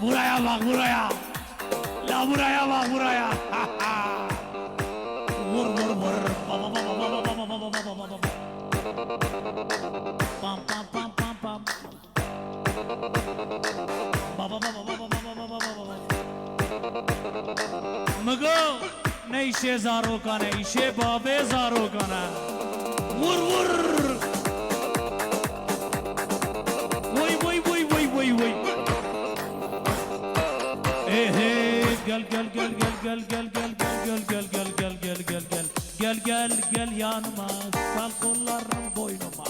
Buraya bak buraya. La buraya bak buraya. Vur vur vur. Baba baba baba baba baba baba baba. Pam pam pam pam pam. Baba baba baba baba baba baba. Mıgı ne işe zaro kana, işe babe zaro kana. Vur vur. Vay vay vay vay vay vay. Gel gel gel gel gel gel gel gel gel gel gel gel gel gel gel gel gel yanıma, sal kollarım boynuma.